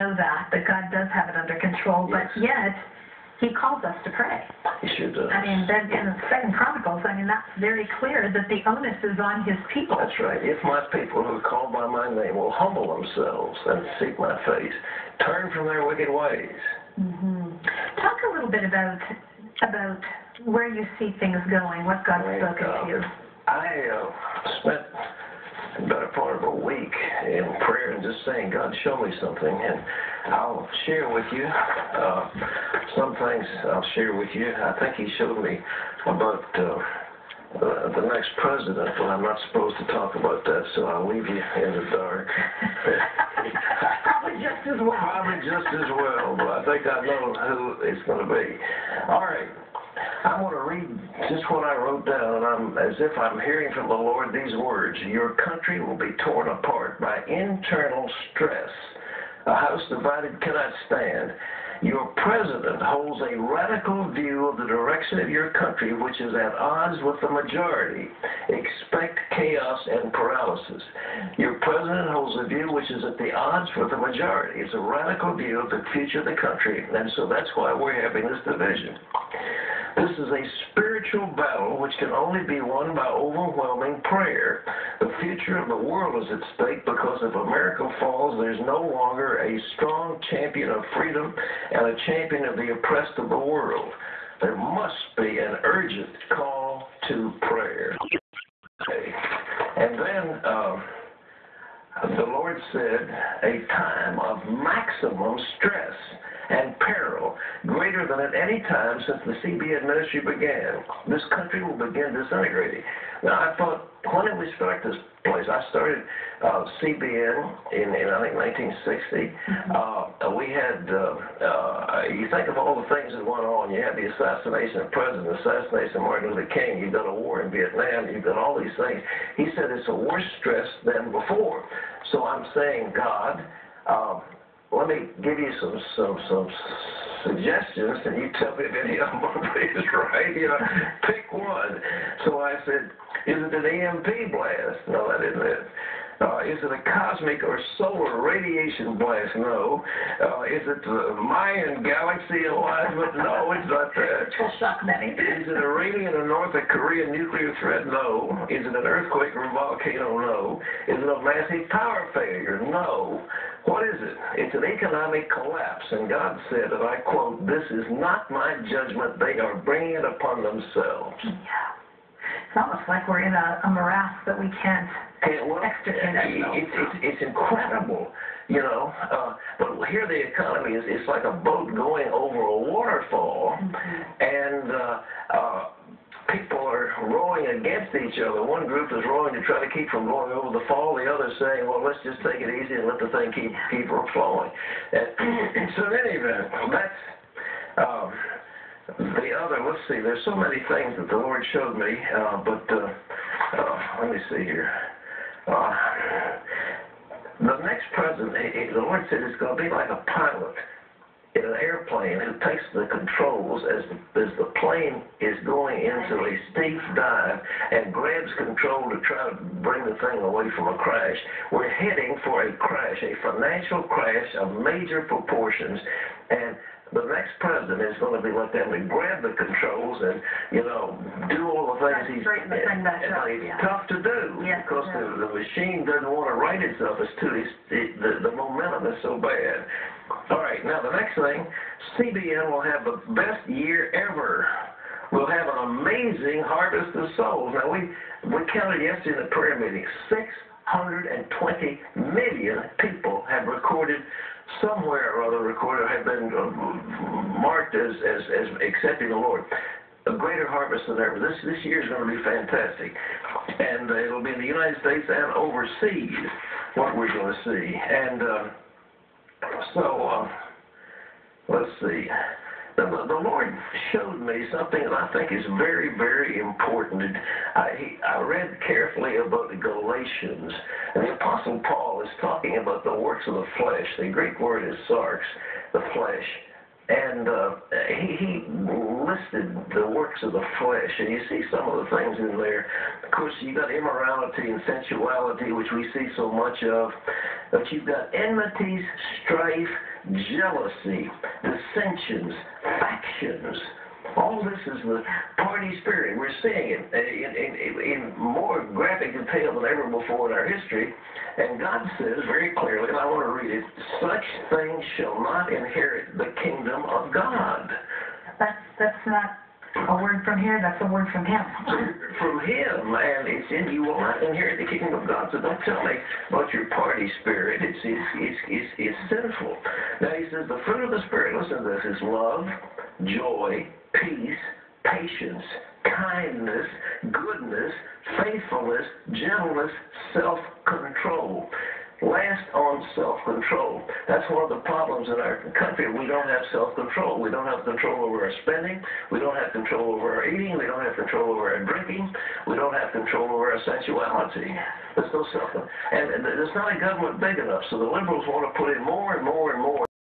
know that God does have it under control, Yes. but yet He calls us to pray. He sure does. I mean, then in the Second Chronicles, I mean, that's very clear that the onus is on His people. That's right. If my people who are called by my name will humble themselves and seek my face, turn from their wicked ways. Talk a little bit about where you see things going, what God's spoken to you. I spent the better part of a week in prayer and just saying, God, show me something, and I'll share with you. Some things I'll share with you. I think He showed me about the next president, but I'm not supposed to talk about that, so I'll leave you in the dark. Probably just as well. Probably just as well, but I think I know who it's going to be. All right. I want to read just what I wrote down, and as if I'm hearing from the Lord these words. Your country will be torn apart by internal stress. A house divided cannot stand. Your president holds a radical view of the direction of your country, which is at odds with the majority. Expect chaos and paralysis. Your president holds a view which is at the odds with the majority. It's a radical view of the future of the country, and so that's why we're having this division. This is a spiritual battle which can only be won by overwhelming prayer. The future of the world is at stake because if America falls, there's no longer a strong champion of freedom and a champion of the oppressed of the world. There must be an urgent call to prayer. Okay. And then the Lord said, a time of maximum stress and peril, greater than at any time since the CBN ministry began. This country will begin disintegrating. Now, I thought, when did we start this place? I started CBN in I think, 1960. We had, you think of all the things that went on. You had the assassination of President, assassination of Martin Luther King. You've got a war in Vietnam. You've got all these things. He said it's a worse stress than before. So I'm saying, God, let me give you some suggestions, and you tell me if any of them is right. You know, pick one. So I said, is it an EMP blast? No, that isn't it. Is it a cosmic or solar radiation blast? No. Is it the Mayan galaxy alignment? No, it's not that. Which will shock many. Is it Iranian or North Korean nuclear threat? No. Is it an earthquake or a volcano? No. Is it a massive power failure? No. What is it? It's an economic collapse. And God said, and I quote, this is not my judgment. They are bringing it upon themselves. Yeah. It's almost like we're in a morass that we can't extricate ourselves. It's incredible, you know. But here the economy is, it's like a boat going over a waterfall, and people are rowing against each other. One group is rowing to try to keep from going over the fall. The other saying, well, let's just take it easy and let the thing keep flowing. And so in any event, that's the other. Let's see. There's so many things that the Lord showed me, but let me see here. The next president, the Lord said, it's going to be like a pilot in an airplane who takes the controls as the plane is going into a steep dive and grabs control to try to bring the thing away from a crash. We're heading for a crash, a financial crash of major proportions, and the next president is going to be like that. We grab the controls and, you know, do all the things it's tough to do because the machine doesn't want to right itself. The momentum is so bad. All right, now the next thing, CBN will have the best year ever. We'll have an amazing harvest of souls. Now, we counted yesterday in the prayer meeting, 620 million people have recorded somewhere or other have been marked as accepting the Lord. A greater harvest than ever. This year is going to be fantastic. And it'll be in the United States and overseas what we're going to see. And let's see. The Lord showed me something that I think is very, very important. I read carefully about the Galatians, and the Apostle Paul is talking about the works of the flesh. The Greek word is sarx, the flesh. And he listed the works of the flesh, and you see some of the things in there. Of course, you got immorality and sensuality, which we see so much of. But you've got enmities, strife, jealousy, dissensions, factions. All this is the party spirit. We're seeing it in more graphic detail than ever before in our history. And God says very clearly, and I want to read it, such things shall not inherit the kingdom of God. That's not a word from here, that's a word from him. From him, and it's in you will not inherit the kingdom of God. So don't tell me about your party spirit. It's sinful. Now he says the fruit of the Spirit, listen to this, is love, joy, peace, patience, kindness, goodness, faithfulness, gentleness, self-control. Last on self-control. That's one of the problems in our country. We don't have self-control. We don't have control over our spending. We don't have control over our eating. We don't have control over our drinking. We don't have control over our sensuality. There's no self-control. And there's not a government big enough, so the liberals want to put in more and more and